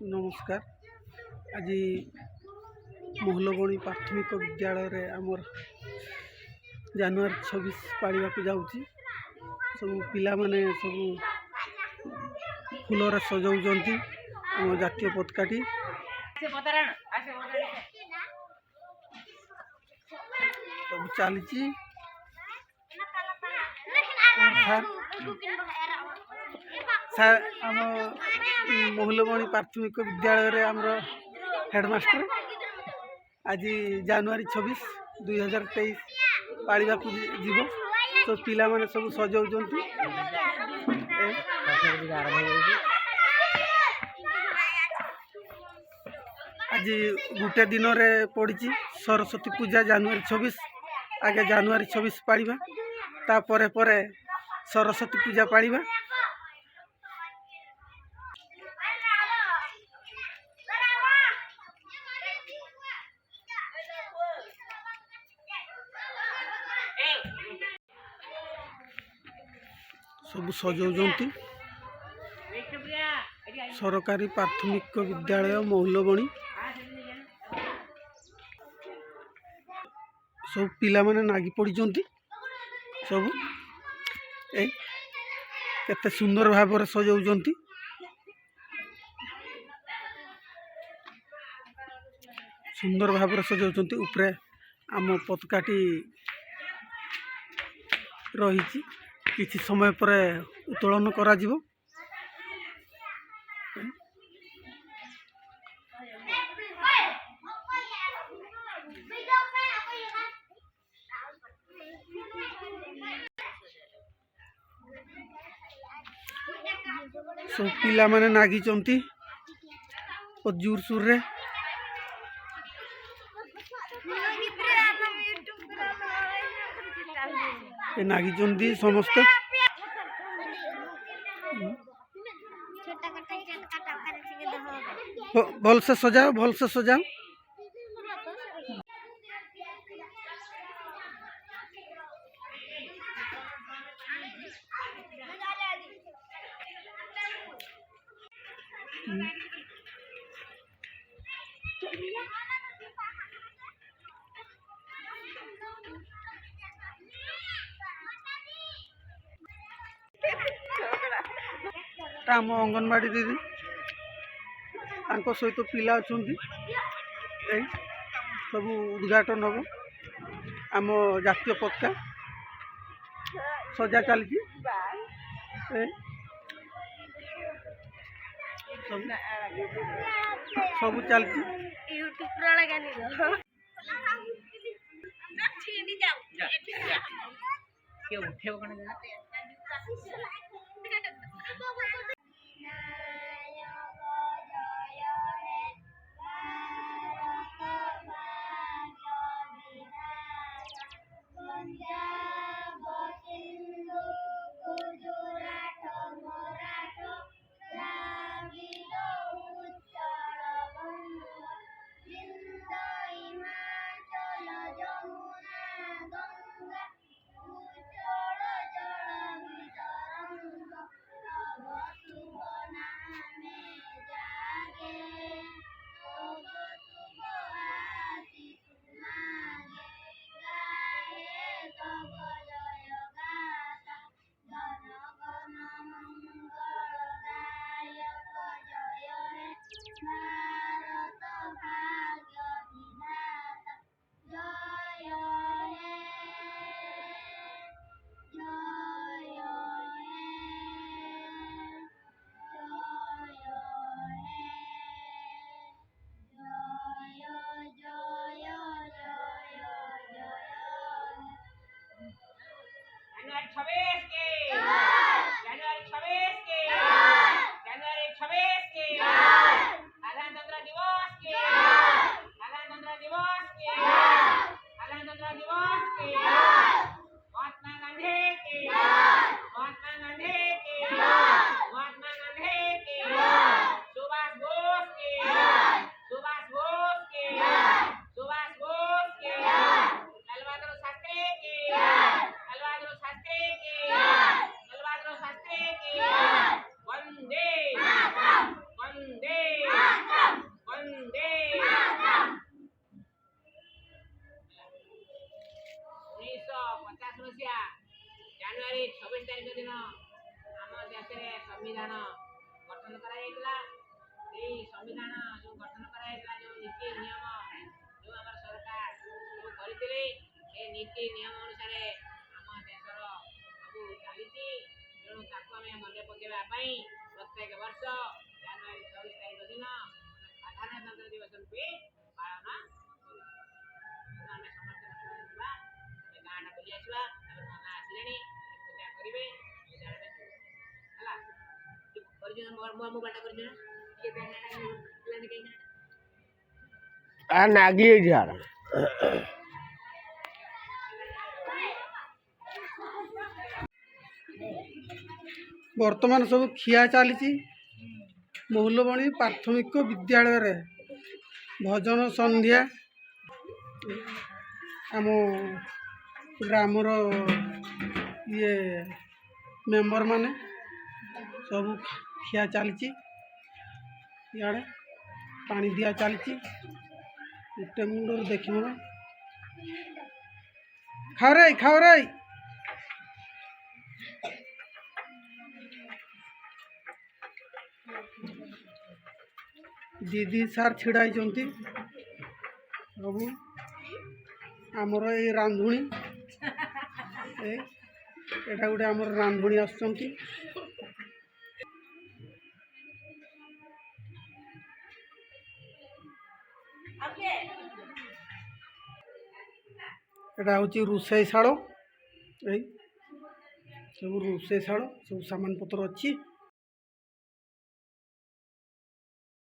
नमस्कार। आज मोहलबणी प्राथमिक विद्यालय रे आमर जनवरी 26 पाड़िया जाऊँगी। सब पिला माने सब फूलर सजाऊँच आम जातीय पताकाटी सब चली सर आम मोहलबणी प्राथमिक विद्यालय रे आमर हेडमास्टर आज जनवरी 26 2023 पाड़ा जीव तो पिला माने सब सजाऊँ आज गोटे दिन रे पड़ी सरस्वती पूजा जनवरी 26 आगे जनवरी 26 पाड़ा तापर पर सरस्वती पूजा पाड़ा सब सजाऊँ सरकारी प्राथमिक विद्यालय मोहलबणी सब पिला माने नागी पड़ी सब केते सुंदर भाव सजाऊँ सुंदर भाव सजाऊँ उपरे आम पताकाटी रही किसी समय पर उत्तोलन करा जीवो। सब पिला माने नागी जोर सुर रे नागी समस्त भल से सजाओ आम अंगनवाड़ी दीदी सहित पिला अच्छा सब उद्घाटन हम आम जातीय पताका सजा चलती सब चलती संविधान जो गठन कराइला जो नीति नियम जो आम सरकार जो करते नीति नियम अनुसार आम देशर सब चली तेणु ताकू आम मन पकड़ापी प्रत्येक वर्ष जनवरी 24 तारीख दिन साधारणतंत्र दिवस रूपे पालन आम समस्त गाँटा बुली आसवा मो गाँ आसिले पूजा करेंगे पूजा मोबाइल कर नागी यार बर्तमान सब खिया चली महुलबणी प्राथमिक विद्यालय भजन संध्या आम ग्रामर ये मेंबर माने सब खिया चली इे पानी दिया चली गोटे मुंडर देख खाओ रे दीदी सार छिड़ा सब आमर ये रांधुणी एटा गोटे आमर रांधुणी आसुचंती एटा हूँ रोषेई शाल सब रोषेई शाल सब सामान पत्र अच्छी।